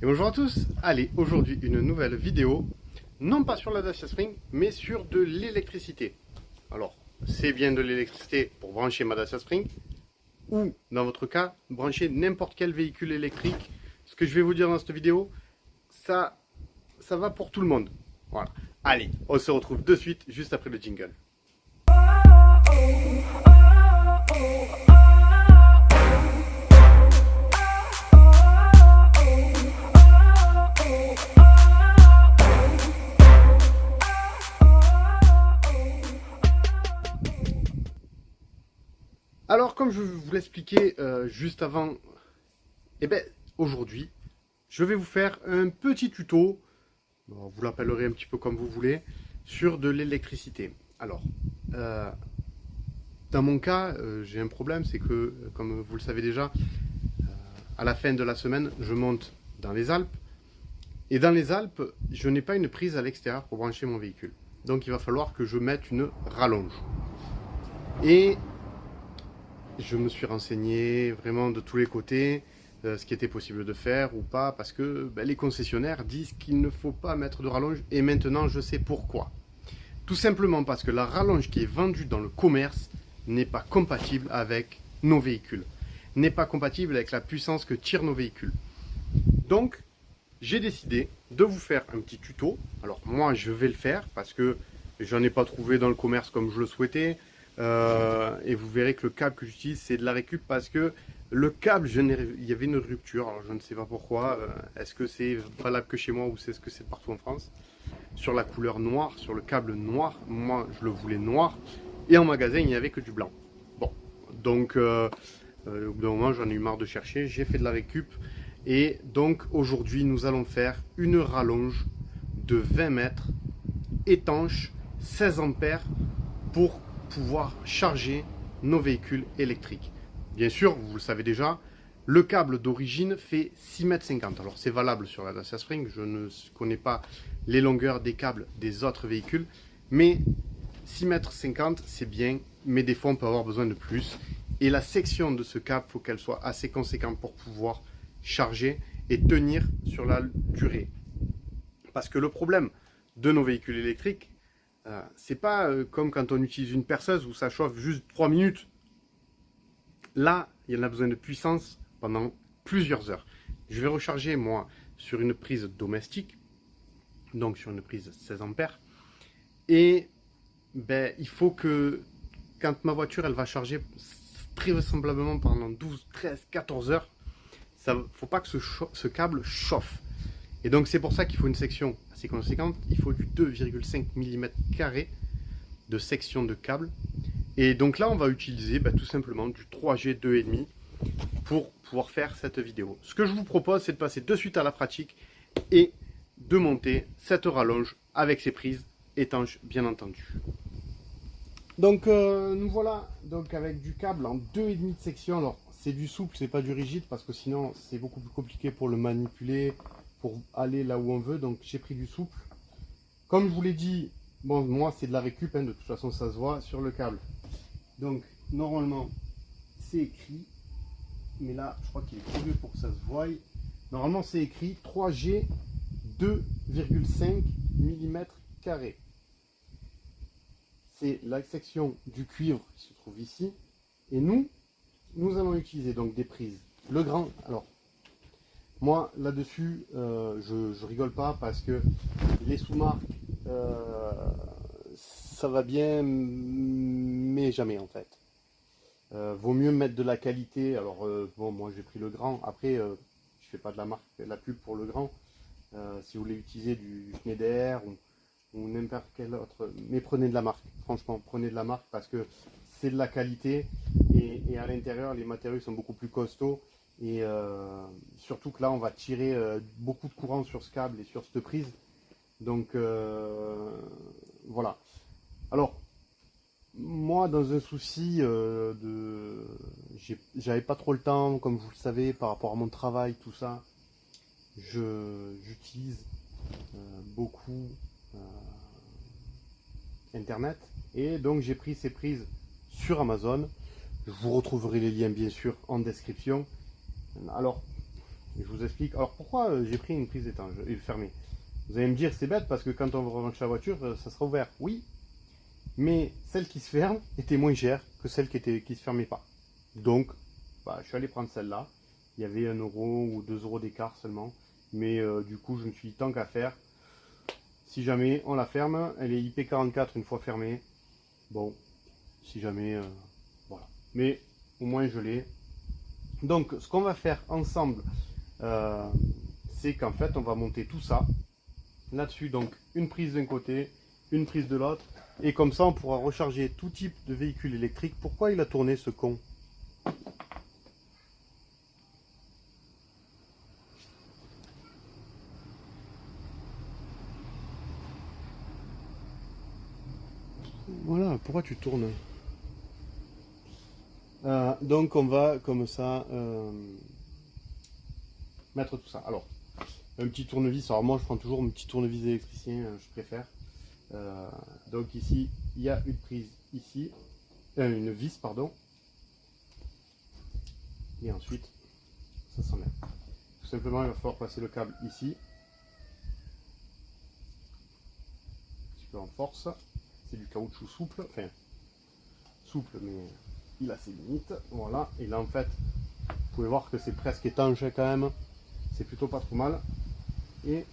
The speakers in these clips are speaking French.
Et bonjour à tous. Allez, aujourd'hui une nouvelle vidéo, non pas sur la Dacia Spring, mais sur de l'électricité. Alors, c'est bien de l'électricité pour brancher ma Dacia Spring, ou dans votre cas, brancher n'importe quel véhicule électrique. Ce que je vais vous dire dans cette vidéo, ça va pour tout le monde. Voilà. Allez, on se retrouve de suite, juste après le jingle. Alors, comme je vous l'expliquais juste avant, aujourd'hui, je vais vous faire un petit tuto, vous l'appellerez un petit peu comme vous voulez, sur de l'électricité. Alors, dans mon cas, j'ai un problème, c'est que, comme vous le savez déjà, à la fin de la semaine, je monte dans les Alpes. Et dans les Alpes, je n'ai pas une prise à l'extérieur pour brancher mon véhicule. Donc, il va falloir que je mette une rallonge. Et je me suis renseigné vraiment de tous les côtés, ce qui était possible de faire ou pas, parce que les concessionnaires disent qu'il ne faut pas mettre de rallonge, et maintenant je sais pourquoi. Tout simplement parce que la rallonge qui est vendue dans le commerce n'est pas compatible avec nos véhicules, n'est pas compatible avec la puissance que tirent nos véhicules. Donc, j'ai décidé de vous faire un petit tuto. Alors moi, je vais le faire parce que j'en ai pas trouvé dans le commerce comme je le souhaitais. Et vous verrez que le câble que j'utilise, c'est de la récup parce que le câble, il y avait une rupture. Alors je ne sais pas pourquoi. Est-ce que c'est valable que chez moi ou est-ce que c'est partout en France? Sur la couleur noire, sur le câble noir, moi je le voulais noir. Et en magasin, il n'y avait que du blanc. Bon, donc au bout d'un moment, j'en ai eu marre de chercher. J'ai fait de la récup. Et donc aujourd'hui, nous allons faire une rallonge de 20 mètres, étanche, 16 ampères pour pouvoir charger nos véhicules électriques. Bien sûr, vous le savez déjà, le câble d'origine fait 6,50 m. Alors c'est valable sur la Dacia Spring, je ne connais pas les longueurs des câbles des autres véhicules, mais 6,50 m c'est bien, mais des fois on peut avoir besoin de plus. Et la section de ce câble, il faut qu'elle soit assez conséquente pour pouvoir charger et tenir sur la durée. Parce que le problème de nos véhicules électriques, c'est pas comme quand on utilise une perceuse où ça chauffe juste 3 minutes. Là, il y en a besoin de puissance pendant plusieurs heures. Je vais recharger moi sur une prise domestique, donc sur une prise 16 ampères. Et il faut que quand ma voiture elle va charger très vraisemblablement pendant 12, 13, 14 heures, il ne faut pas que ce câble chauffe. Et donc c'est pour ça qu'il faut une section assez conséquente. Il faut du 2,5 mm² de section de câble. Et donc là on va utiliser tout simplement du 3G 2,5 pour pouvoir faire cette vidéo. Ce que je vous propose, c'est de passer de suite à la pratique et de monter cette rallonge avec ses prises étanches bien entendu. Donc nous voilà donc avec du câble en 2,5 de section. Alors c'est du souple, c'est pas du rigide parce que sinon c'est beaucoup plus compliqué pour le manipuler, pour aller là où on veut. Donc j'ai pris du souple. Comme je vous l'ai dit, bon moi c'est de la récup, de toute façon ça se voit sur le câble. Donc normalement c'est écrit, mais là je crois qu'il est trop vieux pour que ça se voie. Normalement c'est écrit 3G 2,5 mm². C'est la section du cuivre qui se trouve ici. Et nous allons utiliser donc des prises. Le grand, alors moi là-dessus, je rigole pas parce que les sous-marques, ça va bien, mais jamais en fait. Vaut mieux mettre de la qualité. Alors bon, moi j'ai pris le grand. Après, je fais pas de la pub pour le grand. Si vous voulez utiliser du Schneider ou n'importe quel autre, mais prenez de la marque. Franchement, prenez de la marque parce que c'est de la qualité et à l'intérieur les matériaux sont beaucoup plus costauds et surtout que là on va tirer beaucoup de courant sur ce câble et sur cette prise. Donc voilà. Alors moi dans un souci j'avais pas trop le temps, comme vous le savez, par rapport à mon travail, tout ça, j'utilise beaucoup internet et donc j'ai pris ces prises sur Amazon. Je vous retrouverai les liens bien sûr en description. Alors Et je vous explique. Alors pourquoi j'ai pris une prise étanche et fermée? Vous allez me dire c'est bête parce que quand on rebranche la voiture, ça sera ouvert. Oui, mais celle qui se ferme était moins chère que celle qui se fermait pas. Donc, bah, je suis allé prendre celle-là. Il y avait 1 euro ou 2 euros d'écart seulement. Mais du coup, je me suis dit tant qu'à faire. Si jamais on la ferme, elle est IP44 une fois fermée. Bon, si jamais, voilà. Mais au moins je l'ai. Donc, ce qu'on va faire ensemble, c'est qu'en fait, on va monter tout ça là-dessus. Donc, une prise d'un côté, une prise de l'autre. Et comme ça, on pourra recharger tout type de véhicule électrique. Pourquoi il a tourné ce con? Voilà, pourquoi tu tournes? Donc on va comme ça mettre tout ça. Alors, un petit tournevis. Alors moi je prends toujours un petit tournevis électricien, je préfère. Donc ici, il y a une prise ici, une vis pardon. Et ensuite, ça s'enlève. Tout simplement, il va falloir passer le câble ici. Un petit peu en force. C'est du caoutchouc souple, enfin souple mais il a ses limites. Voilà, et là en fait, vous pouvez voir que c'est presque étanche quand même. C'est plutôt pas trop mal. Et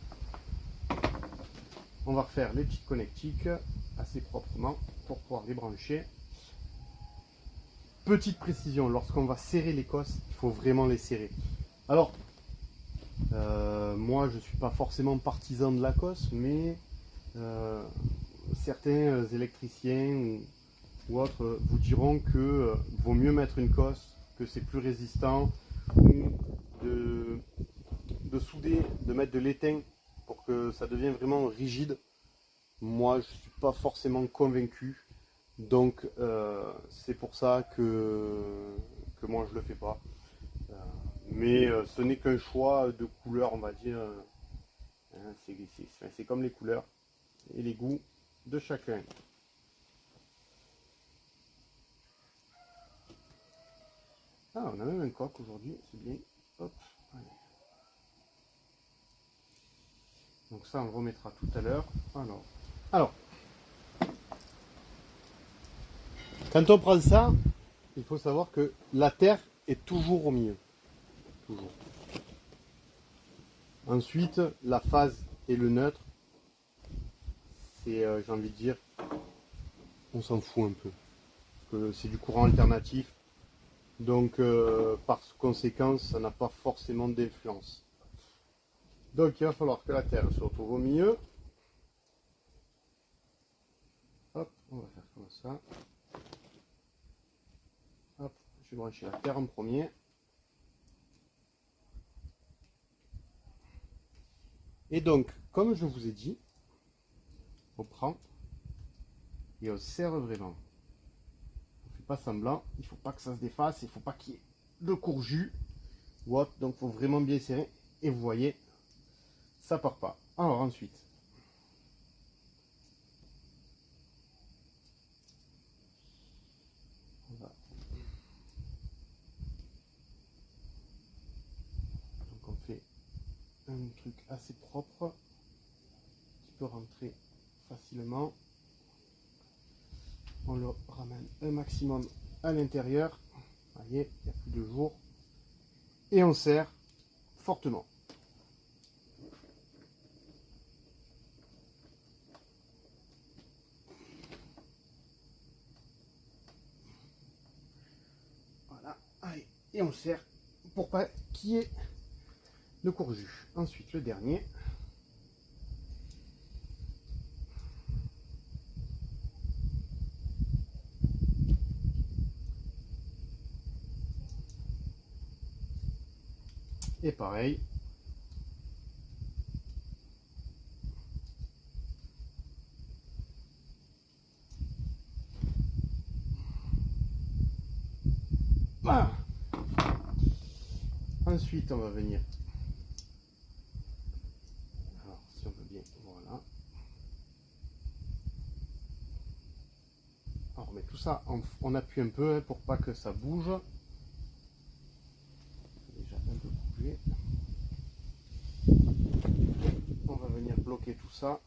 on va refaire les petites connectiques assez proprement pour pouvoir les brancher. Petite précision, lorsqu'on va serrer les cosses, il faut vraiment les serrer. Alors, moi je ne suis pas forcément partisan de la cosse, mais certains électriciens ou autres vous diront que vaut mieux mettre une cosse, que c'est plus résistant, ou de souder, de mettre de l'étain pour que ça devienne vraiment rigide. Moi je ne suis pas forcément convaincu, donc c'est pour ça que moi je le fais pas. Mais ce n'est qu'un choix de couleur, on va dire. Hein, c'est comme les couleurs et les goûts de chacun. Ah, on a même un coq aujourd'hui, c'est bien. Hop, allez. Donc ça, on le remettra tout à l'heure. Alors, quand on prend ça, il faut savoir que la terre est toujours au milieu. Toujours. Ensuite, la phase et le neutre, c'est, j'ai envie de dire, on s'en fout un peu. Parce que c'est du courant alternatif. Donc, par conséquent, ça n'a pas forcément d'influence. Donc, il va falloir que la terre se retrouve au milieu. Hop, on va faire comme ça. Hop, je vais brancher la terre en premier. Et donc, comme je vous ai dit, on prend et on serre vraiment. On ne fait pas semblant, il ne faut pas que ça se défasse, il ne faut pas qu'il y ait de courjus. Donc, il faut vraiment bien serrer. Et vous voyez, ça part pas. Alors ensuite, on va... Donc on fait un truc assez propre qui peut rentrer facilement. On le ramène un maximum à l'intérieur. Vous voyez, il n'y a plus de jour. Et on serre fortement. Voilà, allez, et on serre pour pas qu'il y ait de courjus. Ensuite, le dernier. Et pareil. Voilà. Ensuite, on va venir. Alors, si on veut bien, voilà. Alors, on met tout ça, on appuie un peu pour pas que ça bouge. Déjà un peu bougé. bloquer tout ça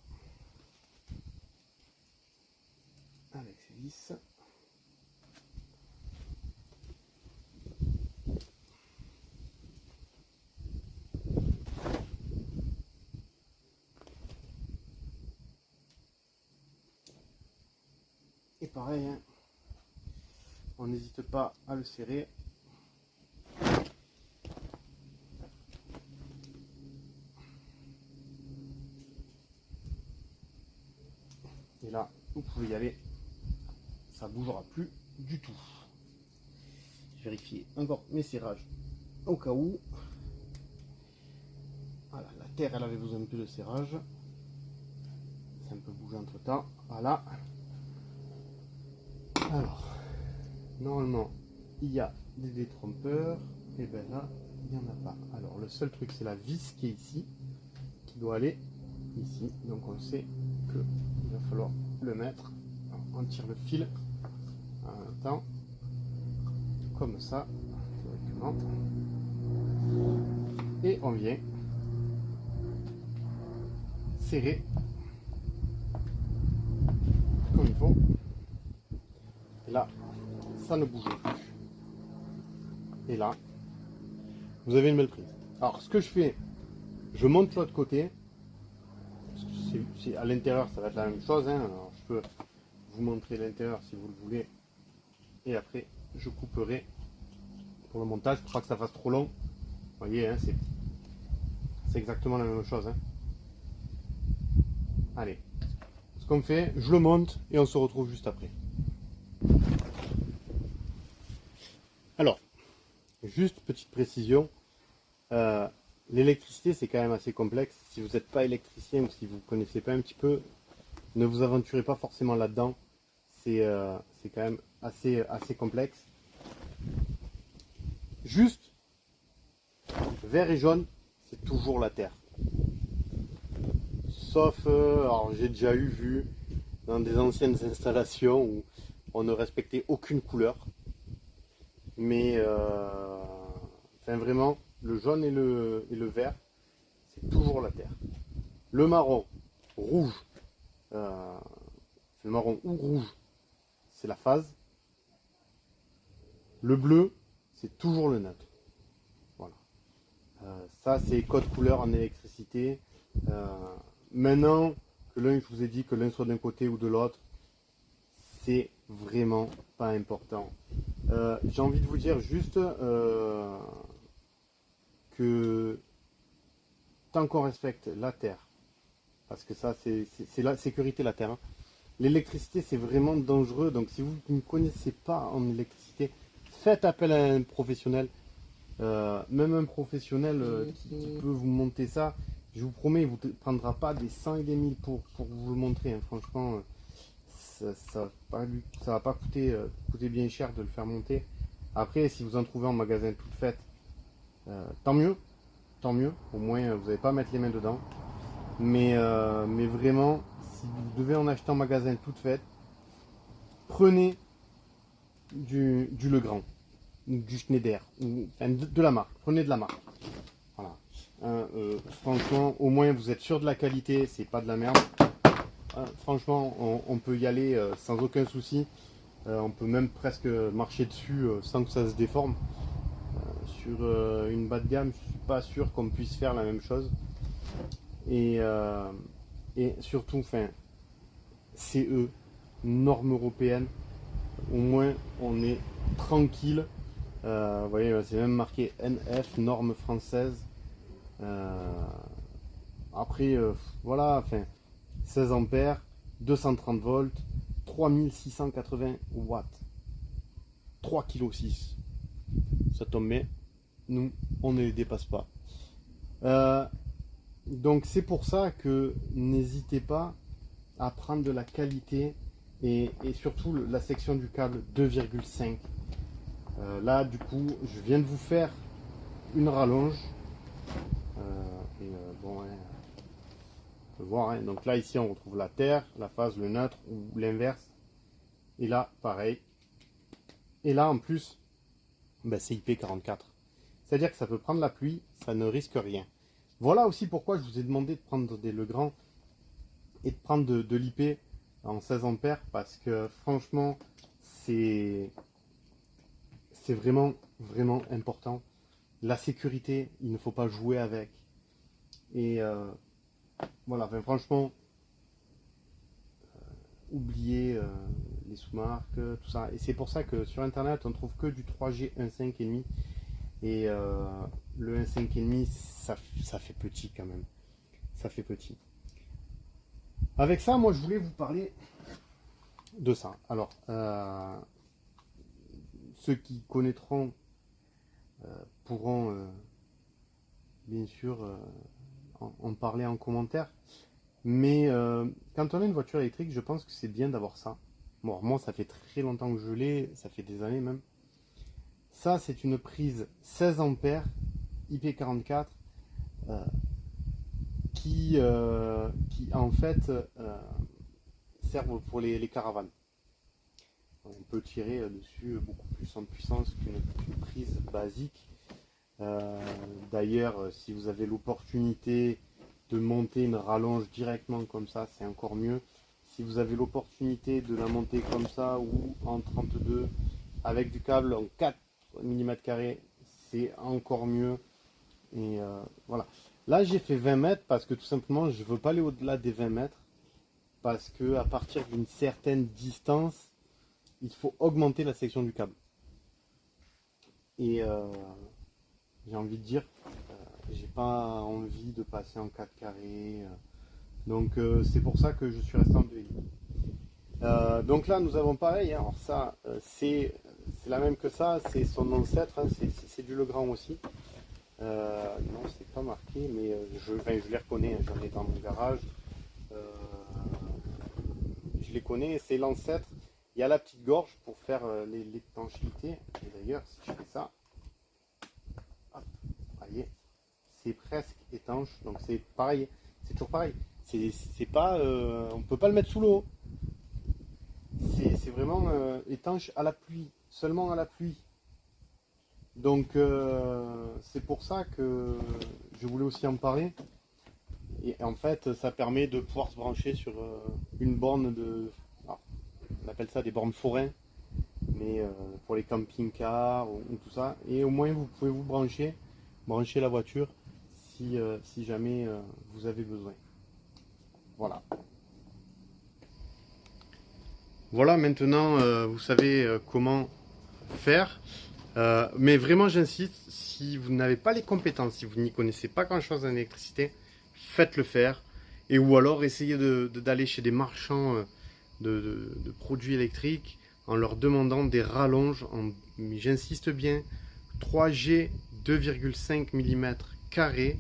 avec ces vis. Et pareil, hein, on n'hésite pas à le serrer. Et là, vous pouvez y aller, ça ne bougera plus du tout. Je vérifie encore mes serrages au cas où. Voilà, la terre, elle avait besoin un peu de serrage. C'est un peu bougé entre temps. Voilà. Alors, normalement, il y a des détrompeurs. Et bien là, il n'y en a pas. Alors, le seul truc, c'est la vis qui est ici, qui doit aller ici. Donc, on sait qu'il va falloir le mettre. Alors, on tire le fil en même temps, comme ça, théoriquement. Et on vient serrer comme il faut. Et là, ça ne bouge plus. Et là, vous avez une belle prise. Alors, ce que je fais, je monte l'autre côté. À l'intérieur, ça va être la même chose. Hein. Alors, je peux vous montrer l'intérieur si vous le voulez. Et après, je couperai pour le montage pour pas que ça fasse trop long. Vous voyez, hein, c'est exactement la même chose. Hein. Allez, ce qu'on fait, je le monte et on se retrouve juste après. Alors, juste petite précision, l'électricité c'est quand même assez complexe. Si vous n'êtes pas électricien ou si vous ne connaissez pas un petit peu, ne vous aventurez pas forcément là-dedans. C'est quand même assez complexe. Juste, vert et jaune, c'est toujours la terre. Sauf, alors j'ai déjà vu dans des anciennes installations où on ne respectait aucune couleur. Mais enfin vraiment, le jaune et le vert, c'est toujours la terre. Le marron, rouge, le marron ou rouge, c'est la phase. Le bleu, c'est toujours le neutre. Voilà. Ça, c'est code couleur en électricité. Maintenant que l'un, je vous ai dit que l'un soit d'un côté ou de l'autre, c'est vraiment pas important. J'ai envie de vous dire juste que tant qu'on respecte la terre, parce que ça c'est la sécurité la terre, hein. L'électricité c'est vraiment dangereux, donc si vous ne connaissez pas en électricité, faites appel à un professionnel, même un professionnel qui peut vous monter ça. Je vous promets, il ne vous prendra pas des 100 et des 1000 pour vous le montrer, hein. Franchement, ça va pas coûter bien cher de le faire monter. Après, si vous en trouvez en magasin toute faite, tant mieux, au moins vous n'allez pas mettre les mains dedans. Mais vraiment, si vous devez en acheter en magasin toute faite, prenez du Legrand, ou du Schneider, ou enfin, de la marque, prenez de la marque. Voilà. Franchement, au moins vous êtes sûr de la qualité, c'est pas de la merde. Franchement, on peut y aller sans aucun souci. On peut même presque marcher dessus sans que ça se déforme. Sur une bas de gamme, je suis pas sûr qu'on puisse faire la même chose. Et surtout, enfin, CE, norme européenne. Au moins, on est tranquille. Vous voyez, c'est même marqué NF, norme française. Après, voilà, enfin, 16 ampères, 230 volts, 3680 watts, 3,6 kg. Ça tombe bien, nous, on ne les dépasse pas. Donc c'est pour ça que n'hésitez pas à prendre de la qualité et surtout la section du câble 2,5. Là, du coup, je viens de vous faire une rallonge. Bon, hein, on peut voir, hein. Donc là, ici, on retrouve la terre, la phase, le neutre ou l'inverse. Et là, pareil. Et là, en plus, ben, c'est IP44. C'est-à-dire que ça peut prendre la pluie, ça ne risque rien. Voilà aussi pourquoi je vous ai demandé de prendre des Legrand et de prendre de l'IP en 16 ampères parce que franchement, c'est vraiment, vraiment important. La sécurité, il ne faut pas jouer avec. Et voilà, enfin, franchement, oubliez les sous-marques, tout ça. Et c'est pour ça que sur Internet, on trouve que du 3G 1.5,5. Et le 1.5,5, ça fait petit quand même. Ça fait petit. Avec ça, moi, je voulais vous parler de ça. Alors, ceux qui connaîtront pourront bien sûr en parler en commentaire. Mais quand on a une voiture électrique, je pense que c'est bien d'avoir ça. Bon, moi, ça fait très longtemps que je l'ai, ça fait des années même. Ça, c'est une prise 16 ampères IP44 qui en fait servent pour les caravanes. On peut tirer dessus beaucoup plus en puissance qu'une prise basique. D'ailleurs, si vous avez l'opportunité de monter une rallonge directement comme ça, c'est encore mieux. Si vous avez l'opportunité de la monter comme ça ou en 32 avec du câble en 4 mm², c'est encore mieux. Et voilà. Là, j'ai fait 20 mètres parce que tout simplement, je ne veux pas aller au-delà des 20 mètres. Parce que à partir d'une certaine distance, il faut augmenter la section du câble. Et j'ai envie de dire, j'ai pas envie de passer en 4 carrés. Donc c'est pour ça que je suis resté en 2,5. Donc là, nous avons pareil. Hein. Alors ça, c'est la même que ça. C'est son ancêtre. Hein. C'est du Legrand aussi. Non, c'est pas marqué, mais je les reconnais. Hein. J'en ai dans mon garage. Je les connais. C'est l'ancêtre. Il y a la petite gorge pour faire l'étanchéité. Et d'ailleurs, si je fais ça, hop, voyez, c'est presque étanche. Donc c'est pareil. C'est toujours pareil. C'est pas, on peut pas le mettre sous l'eau. C'est vraiment étanche à la pluie, seulement à la pluie. Donc c'est pour ça que je voulais aussi en parler. Et en fait, ça permet de pouvoir se brancher sur une borne de, alors, on appelle ça des bornes forains, mais pour les camping-cars ou tout ça. Et au moins vous pouvez vous brancher la voiture si jamais vous avez besoin. Voilà. Voilà, maintenant vous savez comment faire. Mais vraiment, j'insiste, si vous n'avez pas les compétences, si vous n'y connaissez pas grand-chose en électricité, faites-le faire. Et ou alors essayez d'aller chez des marchands de produits électriques en leur demandant des rallonges, mais j'insiste bien, 3G 2,5 mm²,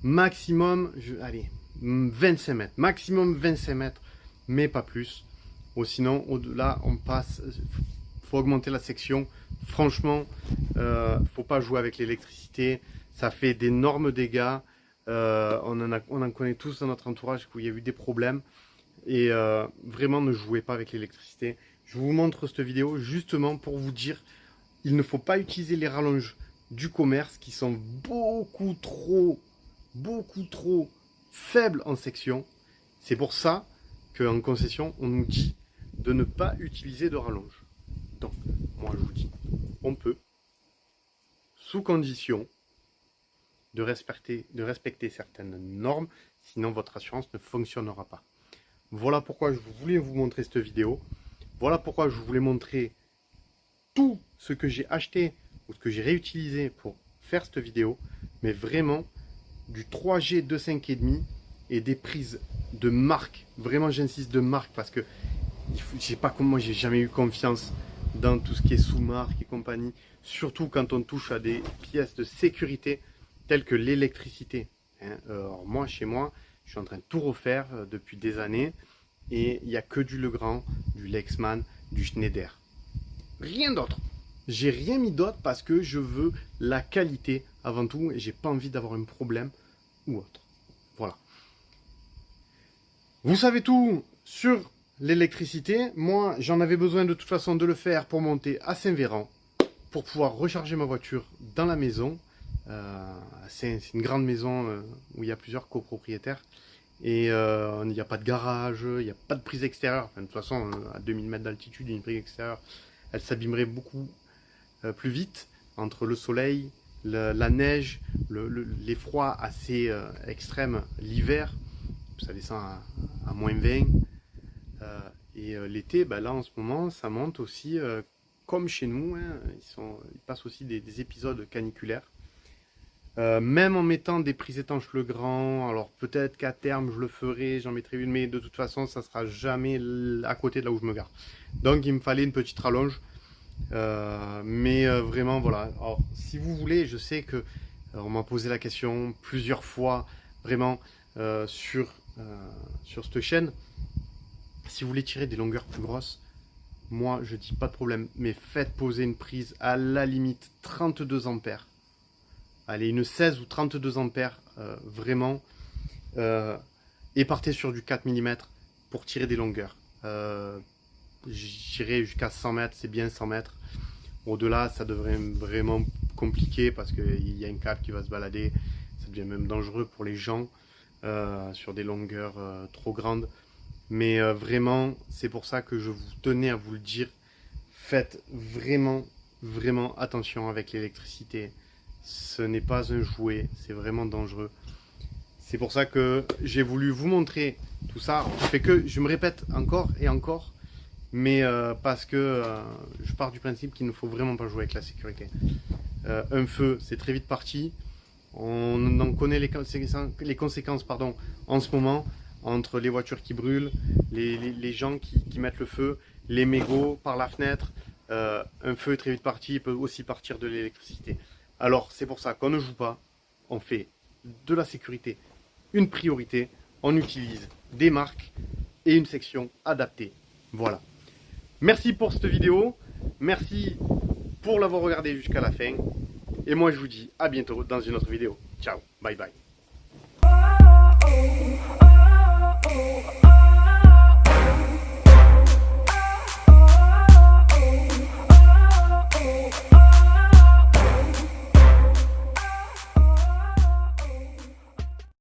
maximum, allez, 25 mètres, maximum 25 mètres, mais pas plus. Ou sinon, au-delà, on passe, faut augmenter la section. Franchement, faut pas jouer avec l'électricité, ça fait d'énormes dégâts. On en connaît tous dans notre entourage où il y a eu des problèmes. Et vraiment, ne jouez pas avec l'électricité. Je vous montre cette vidéo justement pour vous dire, il ne faut pas utiliser les rallonges du commerce qui sont beaucoup trop faibles en section. C'est pour ça qu'en concession, on nous dit de ne pas utiliser de rallonge. Donc, moi je vous dis, on peut, sous condition de respecter certaines normes, sinon votre assurance ne fonctionnera pas. Voilà pourquoi je voulais vous montrer cette vidéo. Voilà pourquoi je voulais montrer tout ce que j'ai acheté ou ce que j'ai réutilisé pour faire cette vidéo. Mais vraiment, du 3G 2.5,5 et des prises de marque. Vraiment, j'insiste, de marque parce que je sais pas comment, j'ai jamais eu confiance dans tout ce qui est sous-marque et compagnie. Surtout quand on touche à des pièces de sécurité telles que l'électricité. Alors moi, chez moi, je suis en train de tout refaire depuis des années. Et il n'y a que du Legrand, du Lexman, du Schneider. Rien d'autre. J'ai rien mis d'autre parce que je veux la qualité avant tout et j'ai pas envie d'avoir un problème ou autre. Voilà. Vous savez tout sur l'électricité. Moi, j'en avais besoin de toute façon de le faire pour monter à Saint-Véran, pour pouvoir recharger ma voiture dans la maison. C'est une grande maison où il y a plusieurs copropriétaires. Et il n'y a pas de garage, il n'y a pas de prise extérieure. Enfin, de toute façon, à 2000 mètres d'altitude, une prise extérieure, elle s'abîmerait beaucoup plus vite entre le soleil, la neige, les froids assez extrêmes l'hiver. Ça descend à moins 20. Et l'été, bah, là en ce moment, ça monte aussi comme chez nous. Hein, ils passent aussi des épisodes caniculaires. Même en mettant des prises étanches Legrand, alors peut-être qu'à terme je le ferai, j'en mettrai une, mais de toute façon ça sera jamais à côté de là où je me gare. Donc il me fallait une petite rallonge, vraiment voilà. Alors si vous voulez, je sais que on m'a posé la question plusieurs fois, vraiment sur cette chaîne. Si vous voulez tirer des longueurs plus grosses, moi je dis pas de problème, mais faites poser une prise à la limite 32 ampères. Allez, une 16 ou 32 ampères, vraiment. Et partez sur du 4 mm pour tirer des longueurs. J'irai jusqu'à 100 mètres, c'est bien 100 mètres. Au-delà, ça devrait vraiment compliqué parce qu'il y a un câble qui va se balader. Ça devient même dangereux pour les gens sur des longueurs trop grandes. Mais vraiment, c'est pour ça que je vous tenais à vous le dire. Faites vraiment, vraiment attention avec l'électricité. Ce n'est pas un jouet, c'est vraiment dangereux. C'est pour ça que j'ai voulu vous montrer tout ça. Je me répète encore et encore, mais parce que je pars du principe qu'il ne faut vraiment pas jouer avec la sécurité. Un feu, c'est très vite parti. On en connaît les conséquences en ce moment, entre les voitures qui brûlent, les gens qui mettent le feu, les mégots par la fenêtre. Un feu est très vite parti, il peut aussi partir de l'électricité. Alors c'est pour ça qu'on ne joue pas, on fait de la sécurité une priorité, on utilise des marques et une section adaptée. Voilà. Merci pour cette vidéo, merci pour l'avoir regardé jusqu'à la fin. Et moi je vous dis à bientôt dans une autre vidéo. Ciao, bye bye.